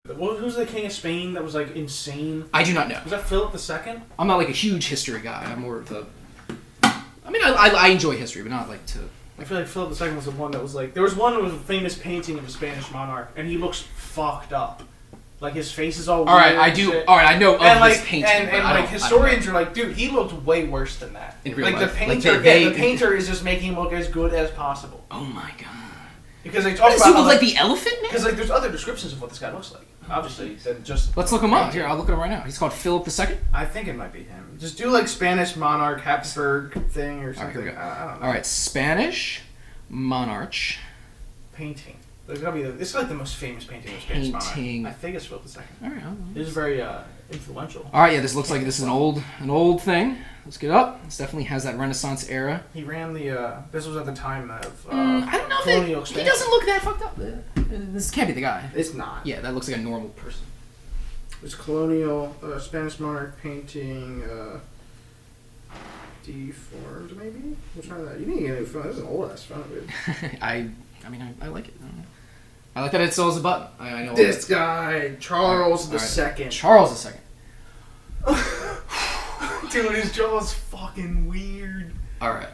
Who's the king of Spain that was like insane? I do not know. Was that Philip II? I'm not like a huge history guy. I'm more of the. I mean, I enjoy history, but not like to. I feel like Philip II was the one that was like. There was one that was a famous painting of a Spanish monarch, and he looks fucked up. Like his face is all weird. Alright, I do. Alright, I know of this painting. And like historians are like, dude, he looked way worse than that. In real like life. the painter, the painter is just making him look as good as possible. Oh my god. Because they talk about. Does he look like the elephant man? Because like there's other descriptions of what this guy looks like. Obviously, than just. Let's look him up. Here, I'll look at him right now. He's called Philip II. I think it might be him. Just do like Spanish monarch Habsburg thing or something. Alright, I don't know. Alright, Spanish monarch painting. There's gotta be this is like the most famous painting of Spanish monarch. I think it's Philip II. Alright, this is very influential. Alright, yeah, this looks like this is an old thing. Let's get up. This definitely has that Renaissance era. He ran the this was at the time of I don't know if he doesn't look that fucked up. This can't be the guy. It's not. Yeah, that looks like a normal person. It's colonial Spanish monarch painting deformed maybe? What's wrong with that? You need to get a new phone. This is an old ass phone, dude. I mean I like it. I like that it still has a button. I know this guy, Charles II. Charles II. Dude, his jaw is fucking weird. Alright.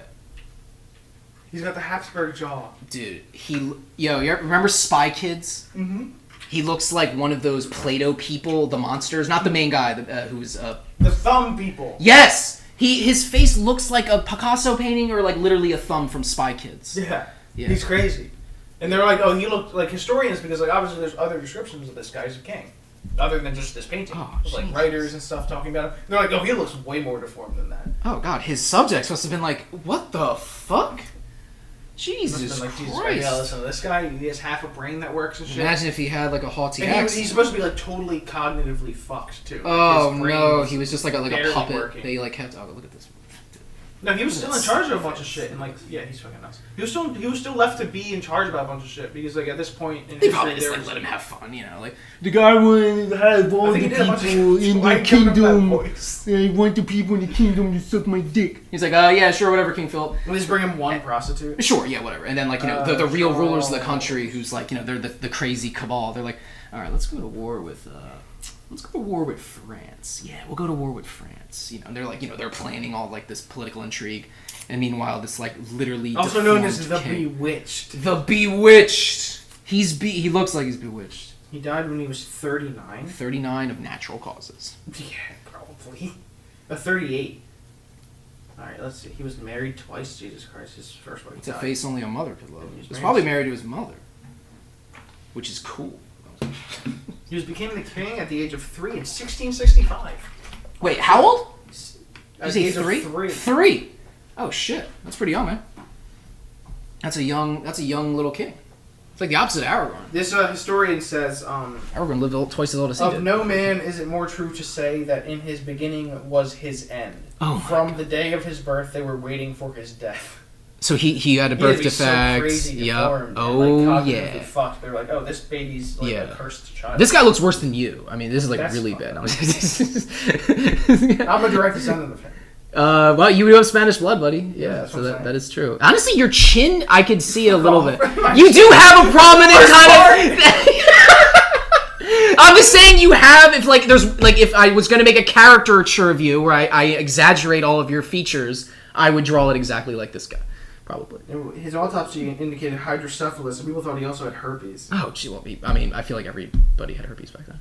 He's got the Habsburg jaw. Dude, you remember Spy Kids? Mm-hmm. He looks like one of those Play-Doh people, the monsters. Not the main guy, who's... the thumb people. Yes! His face looks like a Picasso painting or like literally a thumb from Spy Kids. Yeah. He's crazy. And they're like, oh, he looked like historians because like obviously there's other descriptions of this guy as a king. Other than just this painting. Oh, like writers and stuff talking about him. They're like, oh, he looks way more deformed than that. Oh god, his subjects must have been like, what the fuck? Jesus like, Christ. Yeah, listen, this guy, he has half a brain that works and shit. Imagine if he had like a haughty and accent. He's supposed to be like totally cognitively fucked too. Oh no, he was just like a puppet. Working. They like kept. Oh, look at this. No, he was still in charge of a bunch of shit, and like, yeah, he's fucking nuts. He was still left to be in charge about a bunch of shit because like at this point in they history, probably just let him have fun, you know, like the guy wanted to have all the people in the kingdom. He want the people in the kingdom to suck my dick. He's like, yeah, sure, whatever, King Philip. We'll just bring him one prostitute. Sure, yeah, whatever. And then like the real rulers of the country, who's like they're the crazy cabal. They're like, all right, let's go to war with. Let's go to war with France. Yeah, we'll go to war with France. You know, and they're like, they're planning all like this political intrigue, and meanwhile, this like literally also known as the king. Bewitched. The Bewitched. He looks like he's bewitched. He died when he was 39. 39 of natural causes. Yeah, probably. 38. All right, let's see. He was married twice. Jesus Christ, his first wife. It's a face only a mother could love. He's probably married to his mother, which is cool. He became the king at the age of 3 in 1665. Wait, how old? At the age of 3? 3. Oh shit, that's pretty young, man. That's a young little king. It's like the opposite of Aragorn. This historian says, Aragorn lived twice as old as he did. Of no man is it more true to say that in his beginning was his end. Oh, from the day of his birth, they were waiting for his death. So he had a birth defect. So yep. Oh like, yeah. Fucked. They're like, oh, this baby's like a cursed child. This guy looks worse than you. I mean, this is like That's really bad. I'm a direct descendant of him. Well, you do have Spanish blood, buddy. Yeah, so that is true. Honestly, your chin, I could see it a little bit. You do have a prominent kind of. I'm just saying you have. If I was gonna make a caricature of you where I exaggerate all of your features, I would draw it exactly like this guy. Probably. His autopsy indicated hydrocephalus, and people thought he also had herpes. Oh, gee, well, I mean, I feel like everybody had herpes back then.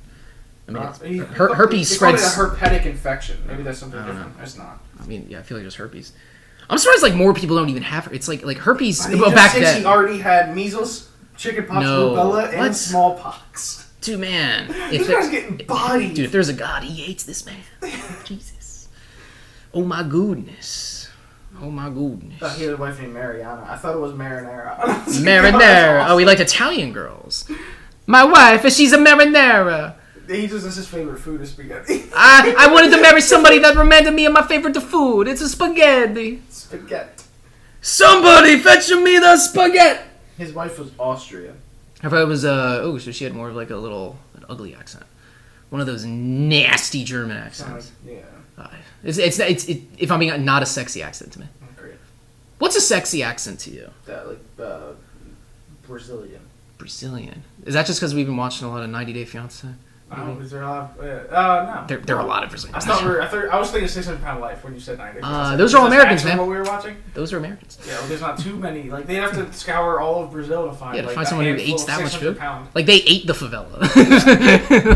I mean, herpes spreads. It's called a herpetic infection. Maybe that's something different. It's not. I mean, yeah, I feel like there's herpes. I'm surprised like more people don't even have. It's like herpes back then. He already had measles, chickenpox, rubella, and smallpox. Dude, man, this guy's getting bodied. Dude, if there's a God, he hates this man. Jesus. Oh my goodness. Oh my goodness. I thought he had a wife named Mariana. I thought it was marinara. Marinara. Oh, he liked Italian girls. My wife, she's a marinara. That's his favorite food is spaghetti. I wanted to marry somebody that reminded me of my favorite food. It's a spaghetti. Spaghetti. Somebody fetch me the spaghetti. His wife was Austrian. I thought it was so she had more of like an ugly accent. One of those nasty German accents. Yeah. It's if I'm being not a sexy accent to me. Great. What's a sexy accent to you? Brazilian. Brazilian. Is that just because we've been watching a lot of 90 Day Fiance? Oh, is there a lot of... no. There are a lot of Brazilians. I was thinking 600 Pound Life when you said 90. Those are all Americans, man. What we were watching? Those are Americans. Yeah, well, there's not too many. Like, they'd have to scour all of Brazil to find, find someone who eats that much food. Pound. Like, they ate the favela.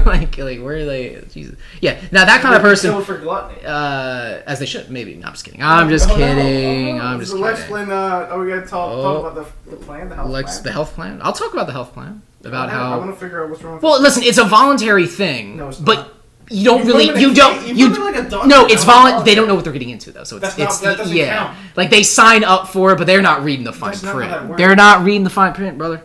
like, where are they? Jesus. Yeah, now that kind of person... Killed for gluttony. As they should, maybe. No, I'm just kidding. I'm just kidding. I'm just kidding. Let's explain, we gotta talk about the plan, the health plan. The health plan? I'll talk about the health plan. About how I want to figure out what's wrong with Well, listen, it's a voluntary thing. No, it's but not. You don't really. You don't. No, it's voluntary. They don't know what they're getting into though. So that doesn't count. Like they sign up for it, but they're not reading the fine print. They're not reading the fine print, brother.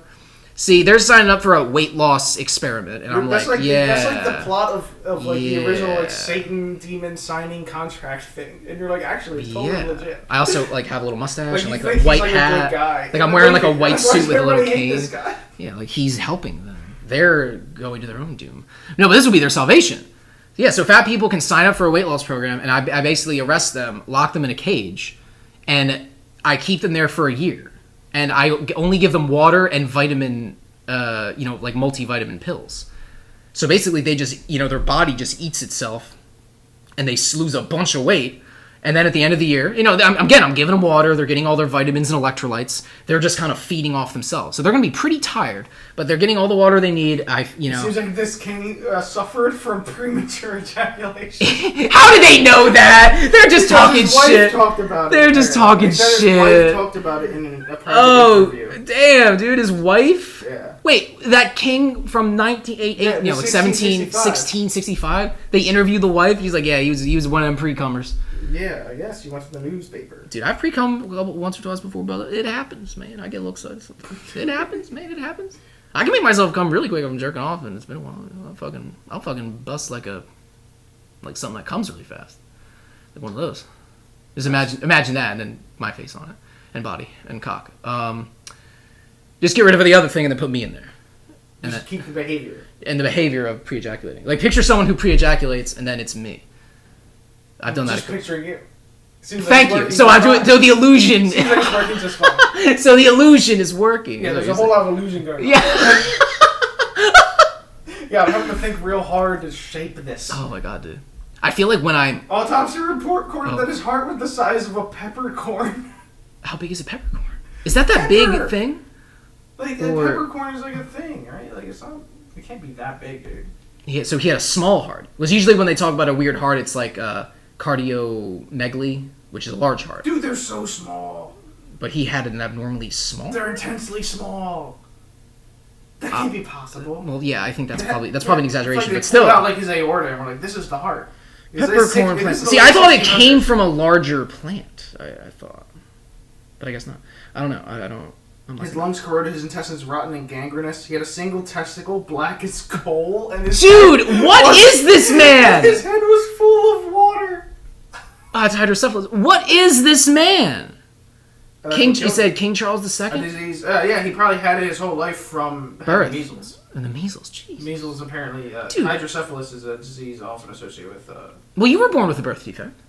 See, they're signing up for a weight loss experiment, and I'm that's like, that's like the plot of like the original like Satan demon signing contract thing, and you're like, actually, it's totally legit. I also like have a little mustache and like a white hat. Like I'm wearing like a white suit with a little cane. Yeah, like he's helping them. They're going to their own doom. No, but this will be their salvation. Yeah, so fat people can sign up for a weight loss program, and I basically arrest them, lock them in a cage, and I keep them there for a year. And I only give them water and vitamin, like multivitamin pills. So basically they just, their body just eats itself, and they lose a bunch of weight. And then at the end of the year, I'm giving them water. They're getting all their vitamins and electrolytes. They're just kind of feeding off themselves. So they're going to be pretty tired, but they're getting all the water they need. It seems like this king suffered from premature ejaculation. How do they know that? They're just talking his shit. Wife talked about they're just talking shit. His wife talked about it in a private interview. Damn, dude, his wife? Yeah. Wait, that king from 1665? They interviewed the wife. He's like, yeah, he was one of them pre-cummers. Yeah, I guess. You went to the newspaper. Dude, I've pre-cum once or twice before, brother. It happens, man. I get a little excited. It happens, man. It happens. I can make myself come really quick if I'm jerking off, and it's been a while. I'll fucking bust like something that comes really fast. Like one of those. Just imagine that, and then my face on it. And body. And cock. Just get rid of the other thing, and then put me in there. And just keep the behavior. And the behavior of pre-ejaculating. Like, picture someone who pre-ejaculates, and then it's me. I've done that. Just picturing you. Thank you. So I do it. So the illusion. Seems like it's working just fine. So the illusion is working. Yeah, there's a whole lot of illusion going on. Yeah. Yeah, I'm having to think real hard to shape this. Oh my god, dude. I feel like when I'm... Autopsy report reported that his heart was the size of a peppercorn. How big is a peppercorn? Is that big thing? Like, a peppercorn is like a thing, right? Like, it's not... It can't be that big, dude. Yeah, so he had a small heart. It was usually when they talk about a weird heart, it's like cardiomegaly, which is a large heart. Dude, they're so small. But he had an abnormally small? They're intensely small. That can't be possible. Well, yeah, I think that's probably an exaggeration, but still. Out like his aorta, and we're like, this is the heart. Peppercorn plant. See, I thought it came from a larger plant. I thought, but I guess not. I don't know. His lungs corroded, his intestines rotten and gangrenous. He had a single testicle, black as coal, and his what is this man? His head was full of water. It's hydrocephalus. What is this man? He said King Charles II? A disease. Yeah, he probably had it his whole life from birth. Measles. And the measles, jeez. Measles, apparently. Hydrocephalus is a disease often associated with... Well, you were born with a birth defect.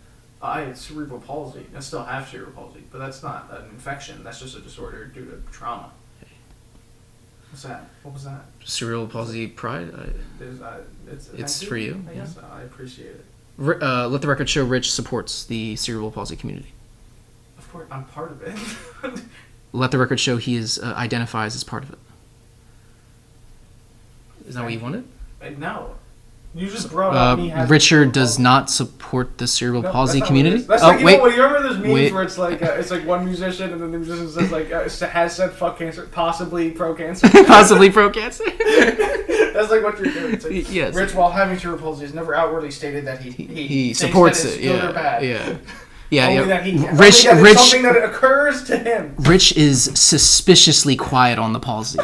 I had cerebral palsy. I still have cerebral palsy, but that's not an infection. That's just a disorder due to trauma. What's that? What was that? Cerebral palsy pride? It's for you. I guess so. I appreciate it. Let the record show Rich supports the cerebral palsy community. Of course, I'm part of it. Let the record show he identifies as part of it. Is that what you wanted? No. You just brought up me having Richard does not support the cerebral palsy community. That's like, you remember those memes where it's like one musician and then the musician says like has said fuck cancer, possibly pro cancer. Possibly pro cancer. That's like what you're doing. It's like, yes. Rich, while having cerebral palsy, has never outwardly stated that he supports that it's it. good or bad. Yeah. That Rich, it's something that occurs to him. Rich is suspiciously quiet on the palsy.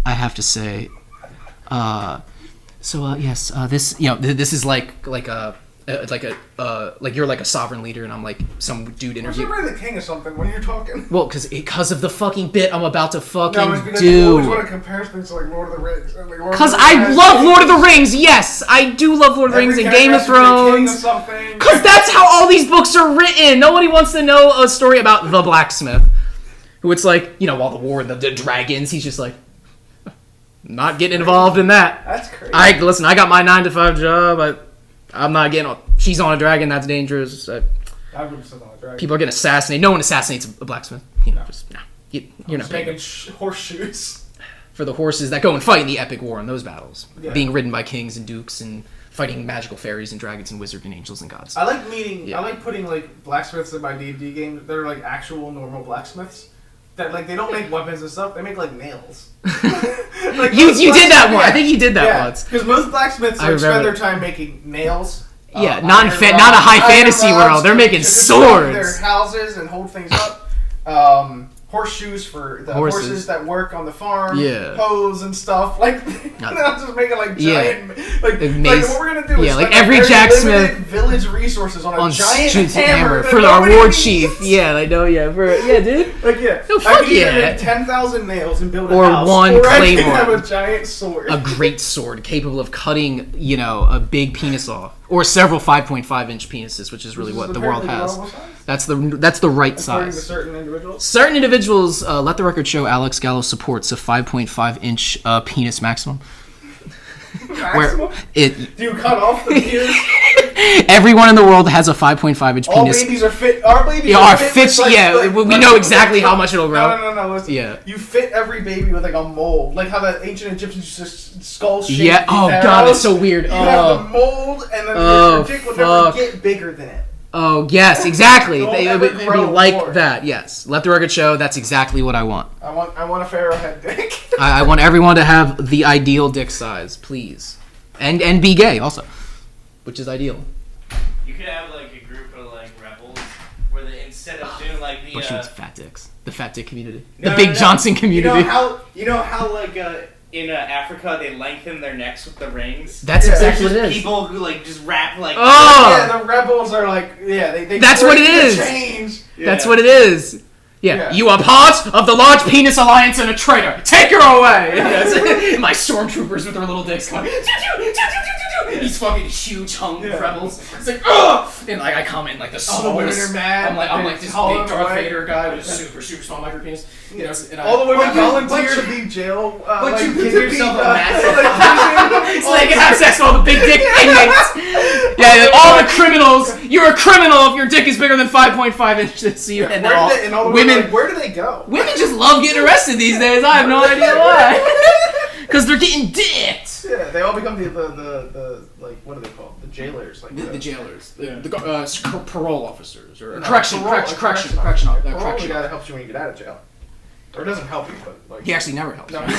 I have to say. Yes, this this is like you're like a sovereign leader, and I'm like some dude interviewing. Where's the king or something when you're talking? Well, because of the fucking bit I'm about to fucking do. You always want to compare things to like Lord of the Rings. Because I love Lord of the Rings. Yes, I do love Lord of the Rings and Game of Thrones. Because that's how all these books are written. Nobody wants to know a story about the blacksmith, who it's like while the war and the dragons, he's just like. not getting involved in that. That's crazy. Listen, I got my 9-to-5 job. I'm not getting. She's on a dragon. That's dangerous. I wouldn't sit on a dragon. People are getting assassinated. No one assassinates a blacksmith. You know, just no. You're not making horseshoes for the horses that go and fight in the epic war in those battles, Yeah. being ridden by kings and dukes and fighting magical fairies and dragons and wizards and angels and gods. I like meeting. I like putting like blacksmiths in my D&D game. They're like actual normal blacksmiths. That like they don't make weapons and stuff. They make like nails. Like, you did that yeah. one. I think you did that once. Because most blacksmiths like, spend their time making nails. Yeah, not a high fantasy world. They're making swords. Their houses and hold things up. Horseshoes for the horses that work on the farm. Yeah. Hoes and stuff. Like, they're just making like giant. Like what we're gonna do is like spend every very Jacksmith limited village resources on a giant hammer for our war chief. Yeah, I know. Yeah, dude. Like No, fuck I can either make 10,000 nails and build a house, one or claymore. I can have a giant sword. A great sword capable of cutting, a big penis off, or several 5.5-inch penises, which is really what the world has. That's the right According to size. certain individuals. Certain individuals, let the record show, Alex Gallo supports a 5.5-inch penis maximum. Maximum? Do you cut off the penis? Everyone in the world has a 5.5-inch All penis. babies are fit. Our babies are fit. fit. We know exactly how much it'll grow. No. Listen. Yeah. You fit every baby with like a mold, like how the ancient Egyptians just skull shaped. Yeah. Oh god, it's so weird. You have the mold, and then your dick would never get bigger than it. Oh yes, exactly. It would be like more. that. Yes. Let the record show. That's exactly what I want. I want a pharaoh head dick. I want everyone to have the ideal dick size, please, and be gay also, which is ideal. You could have like a group of like rebels where they instead of doing like the fat dicks, the fat dick community, the Big Johnson community. You know how like in Africa they lengthen their necks with the rings. That's exactly what it is. People who like just rap like. Oh, yeah, the rebels are like they. That's what it is. Change. Yeah. That's what it is. Yeah. You are part of the Large Penis Alliance and a traitor. Take her away! My stormtroopers with their little dicks going. These fucking huge hung rebels. It's like, ugh! And like I comment like the smallest. Women are mad. I'm like this big Darth Vader guy with a super small micro penis. All the women volunteer to be jail. But you give yourself a massive. So they can have sex with all the big dick inmates. Yeah, all the criminals. You're a criminal if your dick is bigger than 5.5 inches. So you and all the women. Where do they go? Women just love getting arrested these days. I have no idea why. Because they're getting dicked. Yeah, they all become the like what are they called? The jailers, like the jailers, the parole officers or correction officer. Parole guy that helps you when you get out of jail, or doesn't help you, but like he actually never helps. No, no way.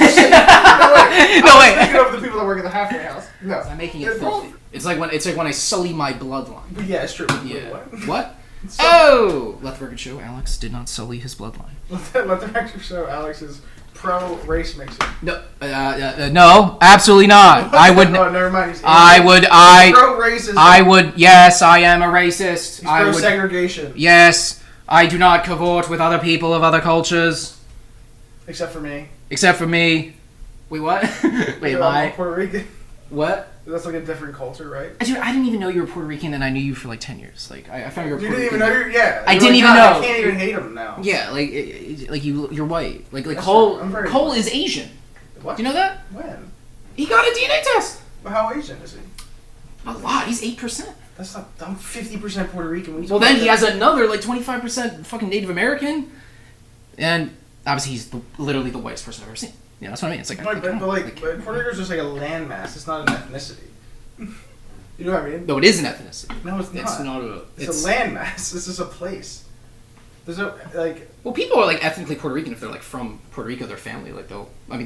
Thinking of the people that work at the halfway house. No, I'm making it filthy. It's like when I sully my bloodline. But yeah, it's true. Yeah. What? Oh, let the record show Alex did not sully his bloodline. Let the record show Alex is pro race mixing. No, no, absolutely not. I would. Oh, never mind. Pro racism. I would. Yes, I am a racist. He's pro segregation. Yes, I do not cavort with other people of other cultures. Except for me. Wait, what? Wait, am I Puerto Rican? What? That's like a different culture, right? Dude, I didn't even know you were Puerto Rican, and I knew you for like 10 years. Like, I found you were Puerto Rican. You didn't even know Yeah. I didn't even know. I can't even hate him now. Yeah, like you're white. Like Cole is Asian. What? Do you know that? When? He got a DNA test. Well, how Asian is he? A lot. He's 8%. That's not. I'm 50% Puerto Rican. Well, then he has another like 25% fucking Native American, and obviously he's literally the whitest person I've ever seen. Yeah, that's what I mean. It's like, but Puerto Rico is just like a landmass. It's not an ethnicity. You know what I mean? No, it is an ethnicity. No, it's not. It's not a. It's a landmass. It's just a place. There's no like. Well, people are like ethnically Puerto Rican if they're like from Puerto Rico. Their family, like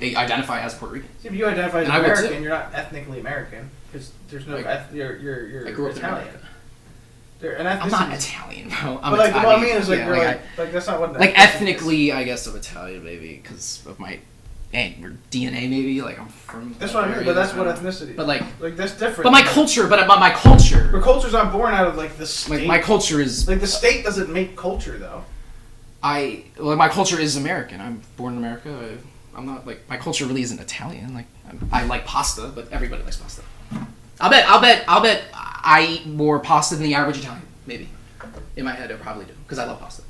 they identify as Puerto Rican. If you identify as American, you're not ethnically American because there's no. You're I grew up Italian. I'm not Italian, bro. But like, what I mean is like, like that's not what. Like ethnically, I guess I'm Italian, maybe because of my DNA, maybe. Like I'm from. That's what I mean, but that's what ethnicity. But like that's different. But my culture, but my culture. But culture's not born out of like the state. Like my culture is like the state doesn't make culture though. My culture is American. I'm born in America. I'm not like my culture really isn't Italian. Like I like pasta, but everybody likes pasta. I'll bet I eat more pasta than the average Italian. Maybe in my head I probably do because I love pasta.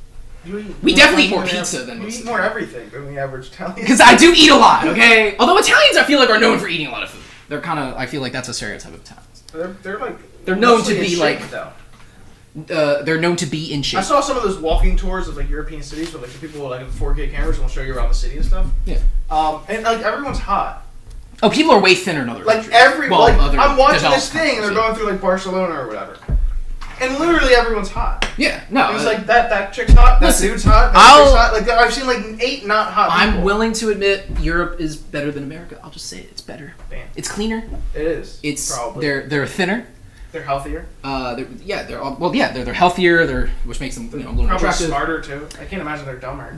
We definitely eat more pizza than you most eat of more the everything than the average Italian. Because I do eat a lot, okay? Although Italians, I feel like, are known for eating a lot of food. They're kind of, I feel like that's a stereotype of Italians. They're known to mostly be in like, shape, though. they're known to be in shape. I saw some of those walking tours of like European cities where like the people with like 4K cameras will show you around the city and stuff. Yeah. And like everyone's hot. Oh, people are way thinner in other Like countries. I'm watching this thing and they're yeah. going through like Barcelona or whatever. And literally everyone's hot. Yeah, no. It was like that chick's hot, that dude's hot, that chick's hot. Like I've seen like 8 not hot people. I'm willing to admit Europe is better than America. I'll just say it. It's better. Damn. It's cleaner. It is. It's probably. they're thinner. They're healthier. They're healthier. Which makes them a little more probably attractive. smarter too. I can't imagine they're dumber.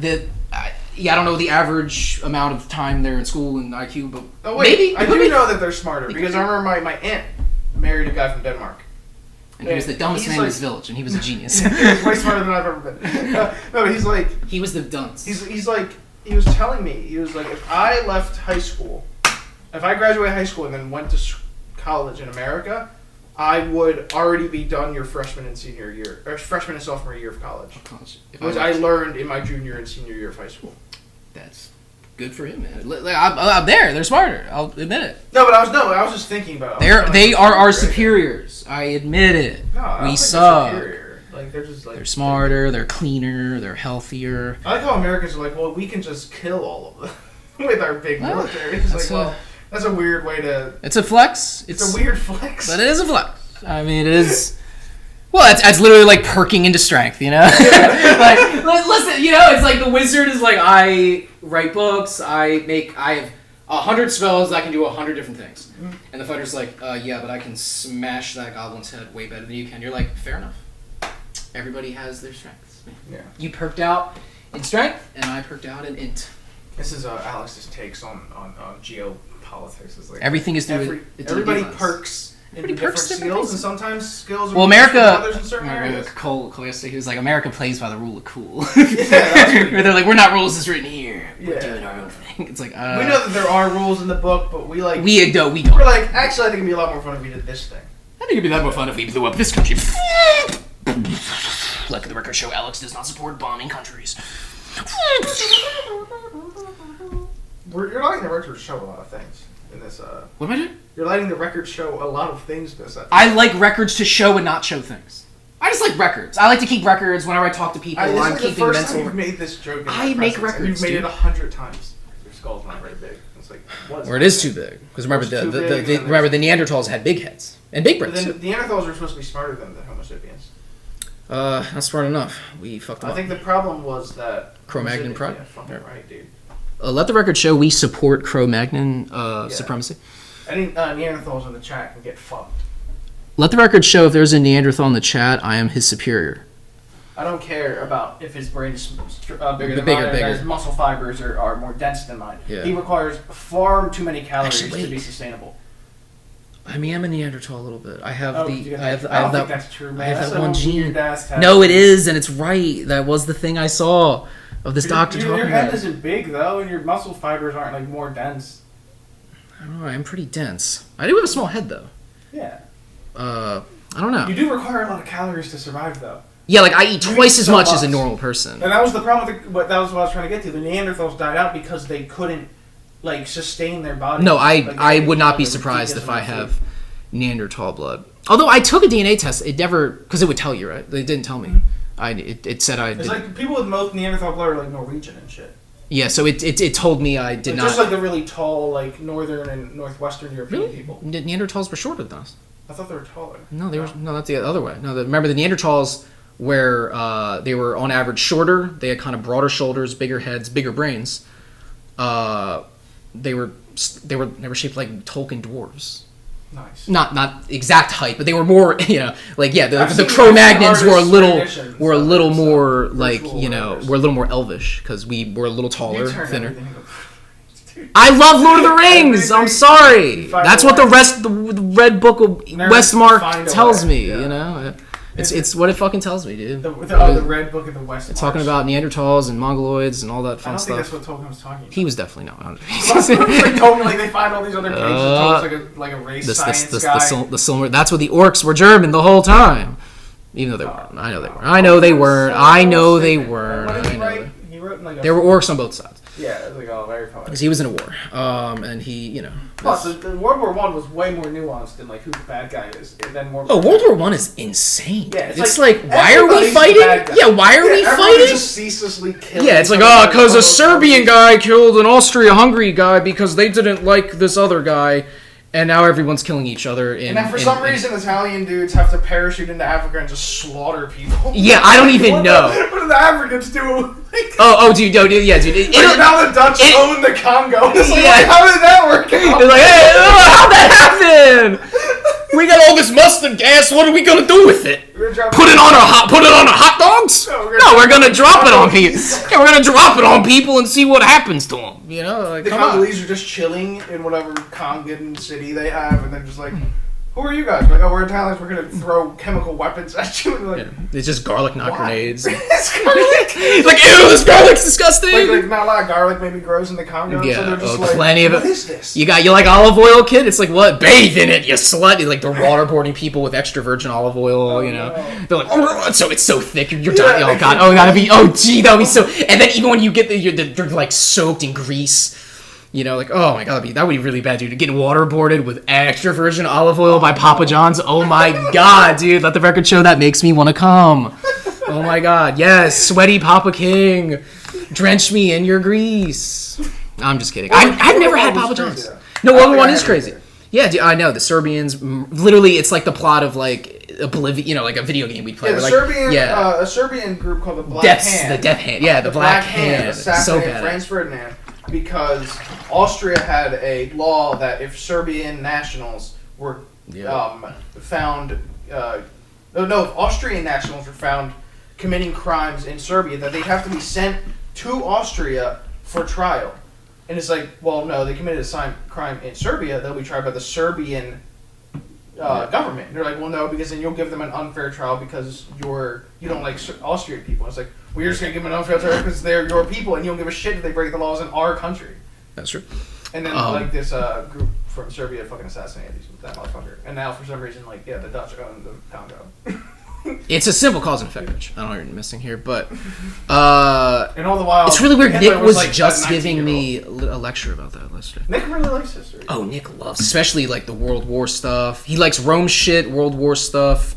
I don't know the average amount of time they're in school and IQ, but maybe I do maybe. know that they're smarter because I remember my aunt married a guy from Denmark. And he was the dumbest man in his village, and he was a genius. He's way smarter than I've ever been. No, he's like... He was the dunce. He's like... He was telling me, he was like, if I left high school, if I graduated high school and then went to college in America, I would already be done your freshman and senior year, or freshman and sophomore year of college. Which I learned in my junior and senior year of high school. That's good for him, man. I'm there. They're smarter. I'll admit it. No, but I was just thinking about it. They are our superiors. I admit it. No, I don't we think suck. they're superior. Like they're just like they're smarter. They're cleaner. They're healthier. I like how Americans are like, well, we can just kill all of them with our big military. It's like, well, that's a weird way to. It's a flex. It's a weird flex. But it is a flex. I mean, it is. Well, that's literally like perking into strength, you know? Like, listen, you know, it's like the wizard is like, I write books, I have 100 spells, I can do 100 different things. Mm-hmm. And the fighter's like, yeah, but I can smash that goblin's head way better than you can. You're like, fair enough. Everybody has their strengths. Yeah. You perked out in strength, and I perked out in int. This is Alex's takes on geopolitics. It's like everything is through everybody perks. Different skills, and sometimes skills are America, others in certain areas. Cole he was like, America plays by the rule of cool. Yeah, where they're like, we're not rules, it's written here. We're yeah. doing our own thing. It's like, we know that there are rules in the book, but we don't. We're like, actually, I think it'd be a lot more fun if we did this thing. I think it'd be a lot more fun if we blew up this country. Like the record show, Alex does not support bombing countries. You're letting the record show a lot of things in this. What am I doing? You're letting the record show a lot of things in this episode. I like records to show and not show things. I just like records. I like to keep records whenever I talk to people. I'm keeping the first mental. time you've made this joke. I make records. You've made it 100 times. Your skull's not very big. It's like or it is too big. Because remember the Neanderthals had big heads and big brains. Then the Neanderthals were supposed to be smarter than the Homo sapiens. Not smart enough. We fucked them up. I think the problem was that Cro-Magnon pride. Yeah, fucking right, dude. Let the record show we support Cro-Magnon supremacy. Any Neanderthals in the chat can get fucked. Let the record show if there's a Neanderthal in the chat, I am his superior. I don't care about if his brain is bigger than mine, or his muscle fibers are more dense than mine. Yeah. He requires far too many calories to be sustainable. I mean, I'm a Neanderthal a little bit. I have I don't think that's true, man. I have that's that one gene. Test. No, it is, and it's right. That was the thing I saw of this doctor talking about. Your head isn't big though, and your muscle fibers aren't like more dense. I don't know. I'm pretty dense. I do have a small head though. Yeah. I don't know. You do require a lot of calories to survive though. Yeah, like I eat twice as much as a normal person. And that was the problem with that was what I was trying to get to. The Neanderthals died out because they couldn't like sustain their bodies. No, I would not be surprised if I have Neanderthal blood. Although I took a DNA test, it never, because it would tell you, right? It didn't tell me. It said I did. It's like people with most Neanderthal blood are like Norwegian and shit. Yeah, so it told me I did not. Just like the really tall, like northern and northwestern European people. Neanderthals were shorter than us. I thought they were taller. No, they were. No, that's the other way. No, remember the Neanderthals where they were on average shorter. They had kind of broader shoulders, bigger heads, bigger brains. They were shaped like Tolkien dwarves. Nice. Not exact height, but they were more, the Cro-Magnons were a little more like, were a little more elvish because we were a little taller, thinner. I love Lord of the Rings. I'm sorry. That's what the Red Book of Westmark tells me. Yeah. It's what it fucking tells me, dude. The Red Book of the Westmark. It's talking about Neanderthals and Mongoloids and all that fun stuff. I don't think that's what Tolkien was talking about. He was definitely not. They find all these other pages. Like a race science guy. The Silmer. That's what the orcs were German the whole time. Even though they weren't. I know they weren't. I know they weren't. I know they weren't. What did I he know write? they- He wrote in like There were orcs on both sides. Yeah, it was like, oh, very funny. Because he was in a war. And he, you know. Plus, the World War One was way more nuanced than like who the bad guy is, and then more. Oh, World War One is insane. Yeah, it's like why are we everybody's the fighting? bad guy. Yeah, why are we everybody fighting? just ceaselessly killing. Yeah, it's like, each other. because a Serbian guy killed an Austria-Hungary guy because they didn't like this other guy, and now everyone's killing each other. And then for some reason, Italian dudes have to parachute into Africa and just slaughter people. Yeah, I don't even know. What do the Africans do? Like, Dude, yeah, dude. now the Dutch own the Congo. It's like, Yeah. how did that work out? They're like, hey, how'd that happen? We got all this mustard gas. What are we gonna do with it? Put it on a hot dogs? No, we're gonna drop it on people. Yeah, we're gonna drop it on people and see what happens to them. You know, like, The come on. Congolese are just chilling in whatever Congan city they have, and they're just like, who are you guys? Like, oh, we're Italians. We're gonna throw chemical weapons at you. And like, Yeah, it's just garlic, not why? grenades. It's garlic. It's like, ew, this garlic's disgusting. Like not a lot of garlic maybe grows in the Congo. Yeah, so they're just plenty of it. What is this? You like olive oil, kid? It's like, what? Bathe in it, you slut. Like, they're waterboarding people with extra virgin olive oil, you know? no. They're like, oh, it's so thick, you're dying. Oh, God. Oh, that'd be so... And then even when you get they're like soaked in grease. You know, like, oh my God, that would be really bad, dude. Getting waterboarded with extra virgin olive oil by Papa John's. Oh my God, dude. Let the record show that makes me want to come. Oh my God. Yes, sweaty Papa King. Drench me in your grease. I'm just kidding. I've never had Papa John's. No, World War One is crazy. Yeah, dude, I know. The Serbians, literally, it's like the plot of like Oblivion, you know, like a video game we'd play. Yeah, a Serbian group called the Black Hand. The Death Hand. Yeah, the Black Hand. So Assassinated bad. Franz Ferdinand because Austria had a law that if Serbian nationals were found, if Austrian nationals were found committing crimes in Serbia, that they'd have to be sent to Austria for trial. And it's like, well, no, they committed a crime in Serbia, they'll be tried by the Serbian government. And they're like, well, no, because then you'll give them an unfair trial because you don't like Austrian people. It's like, well, you're just going to give them an unfair trial because they're your people and you don't give a shit if they break the laws in our country. That's true. And then, this group from Serbia fucking assassinated that motherfucker. And now, for some reason, the Dutch own the Congo. It's a simple cause and effect, Rich. I don't know what you're missing here, but and all the while, it's really weird. Hitler Nick was like just giving me a lecture about that yesterday. Nick really likes history. Oh, Nick loves, especially like the World War stuff. He likes Rome shit, World War stuff.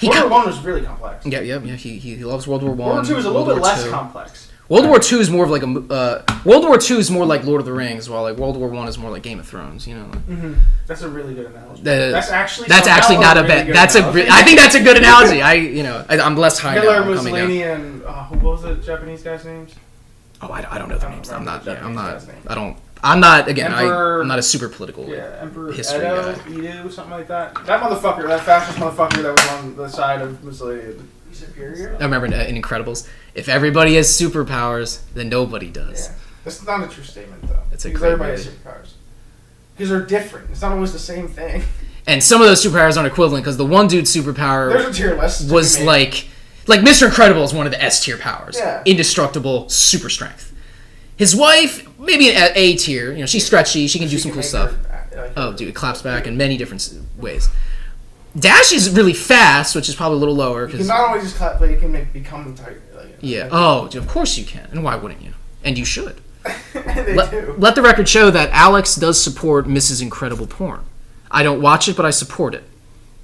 World War One was really complex. Yeah. He loves World War One. World War Two is a little bit less complex. World War II is more of like World War II is more like Lord of the Rings, while like World War One is more like Game of Thrones. You know. That's a really good analogy. That's actually not a bad. I think that's a good analogy. I'm less high Hitler, now. Mussolini, and what was the Japanese guy's names? Oh, I don't know their names. I'm not. I'm not. Again, I'm not a super political Emperor history Edo, guy. Edo, something like that. That motherfucker, that fascist motherfucker that was on the side of Mussolini. Superior? I remember in Incredibles, if everybody has superpowers, then nobody does. Yeah. That's not a true statement, though. It's because everybody has superpowers. Because they're different. It's not always the same thing. And some of those superpowers aren't equivalent, because the one dude's superpower There's a tier list was like Mr. Incredible is one of the S tier powers. Yeah. Indestructible, super strength. His wife, maybe an A tier. You know, she's stretchy. She can do some cool stuff. Dude, it claps back in many different ways. Dash is really fast, which is probably a little lower. You can not only just clap, but you can become tight. Yeah. Oh, dude, of course you can. And why wouldn't you? And you should. They do. Let the record show that Alex does support Mrs. Incredible porn. I don't watch it, but I support it.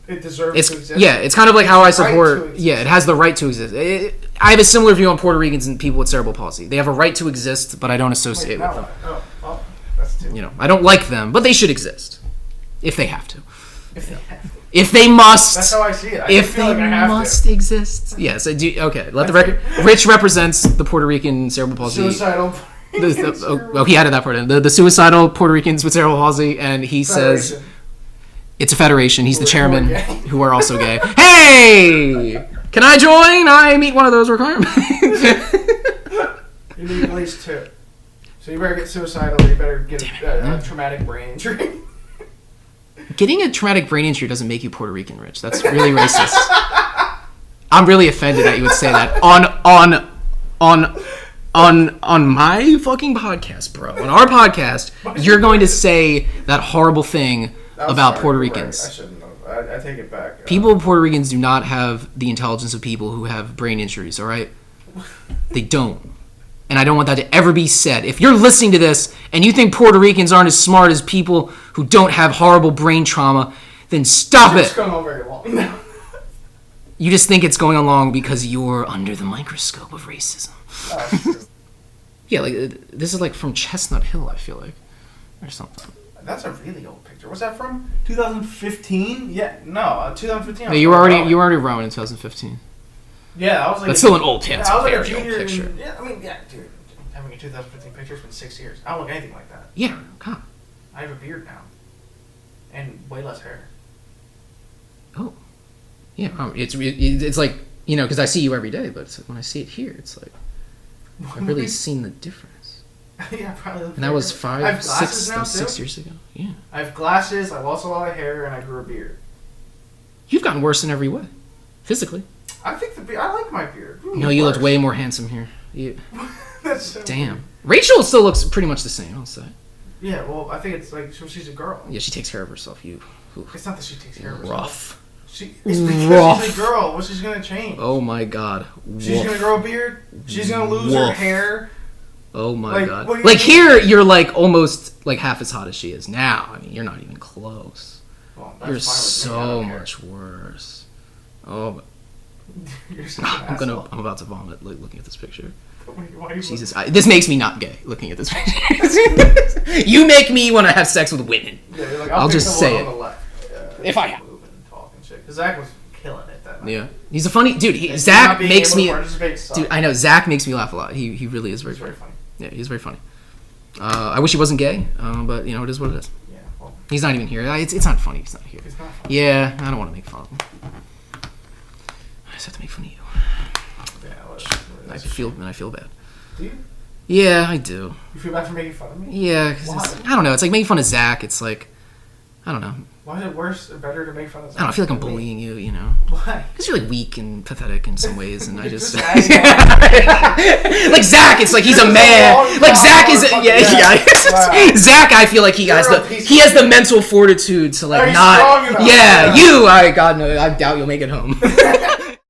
It deserves to exist. Yeah, it's kind of like how I support... Yeah, it has the right to exist. I have a similar view on Puerto Ricans and people with cerebral palsy. They have a right to exist, but I don't associate with them. Oh, well, that's too. You know, I don't like them, but they should exist. If they have to. If they have to. If they must. That's how I see it. If they must exist. Yes, I do. Okay, let the record... Rich represents the Puerto Rican cerebral palsy. Suicidal. He added that part in. The suicidal Puerto Ricans with cerebral palsy, and he says... It's a federation. He's the chairman, who are also gay. Hey! Can I join? I meet one of those requirements. You need at least 2. So you better get suicidal, or you better get a traumatic brain injury. Getting a traumatic brain injury doesn't make you Puerto Rican, Rich. That's really racist. I'm really offended that you would say that on my fucking podcast, bro. On our podcast, you're going to say that horrible thing about Puerto Ricans. Right. I shouldn't have. I take it back. People Puerto Ricans do not have the intelligence of people who have brain injuries, all right? They don't. And I don't want that to ever be said. If you're listening to this and you think Puerto Ricans aren't as smart as people who don't have horrible brain trauma, then stop it. It's going on very long now. You just think it's going along because you're under the microscope of racism. That's true. Yeah, like this is like from Chestnut Hill, I feel like, or something. That's a really old picture. What's that from? 2015? Yeah, no, 2015. No, you were already rowing in 2015. Yeah, I was like. That's still an old Yeah, I was like a very old junior. picture. Yeah, I mean, yeah, dude. Having a 2015 picture has been 6 years. I don't look anything like that. Yeah, God. I have a beard now, and way less hair. Oh, yeah. It's like, you know, because I see you every day, but it's like, when I see it here, it's like I've really seen the difference. Yeah, probably. And that was I have glasses now, 6 years ago. Yeah. I have glasses. I lost a lot of hair, and I grew a beard. You've gotten worse in every way, physically. I think the beard. I like my beard. No, you looked way more handsome here. You, That's so damn. weird. Rachel still looks pretty much the same, I'll say. Yeah, well, I think it's like she's a girl. Yeah, she takes care of herself. Oof. It's not that she takes care of herself. Rough. It's because Rough. she's a girl. What's she's gonna change? Oh my God. She's gonna grow a beard. She's gonna lose her Woof. hair. Oh my Like, God. what do you Like mean? here, you're like almost like half as hot as she is now. I mean, you're not even close. Well, that's You're fine with me. I so don't care. much worse. Oh, You're such an asshole. I'm about to vomit looking at this picture. Why are you Jesus, this makes me not gay looking at this picture. You make me want to have sex with women. Yeah, you're like, I'll pick just the say one it. on the left. If I have. Move and talk and shit. 'Cause Zach was killing it that night. Yeah, he's a funny dude. And Zach not being makes able to me, participate sucked. dude. I know Zach makes me laugh a lot. He really is very It's funny. very funny. Yeah, he's very funny. I wish he wasn't gay, but you know it is what it is. Yeah, well, He's not even here. It's not funny. He's not here. it's not funny. Yeah, I don't want to make fun of him. I just have to make fun of you. Yeah, well, I feel bad. do you? Yeah, I do. You feel bad for making fun of me? Yeah, 'cause Why? I don't know. It's like making fun of Zach. It's like, I don't know. Why is it worse or better to make fun of I don't know. I feel like I'm than me? bullying you. You know, Why? because you're like weak and pathetic in some ways, and I just Just adding like Zach. It's like he's a You're man. so long, Like Zach is fucking yeah. Wow. Zach, I feel like he has You're a the piece he of has the shit. mental fortitude to like He's not. strong enough. Yeah, Yeah. you. I God no. I doubt you'll make it home.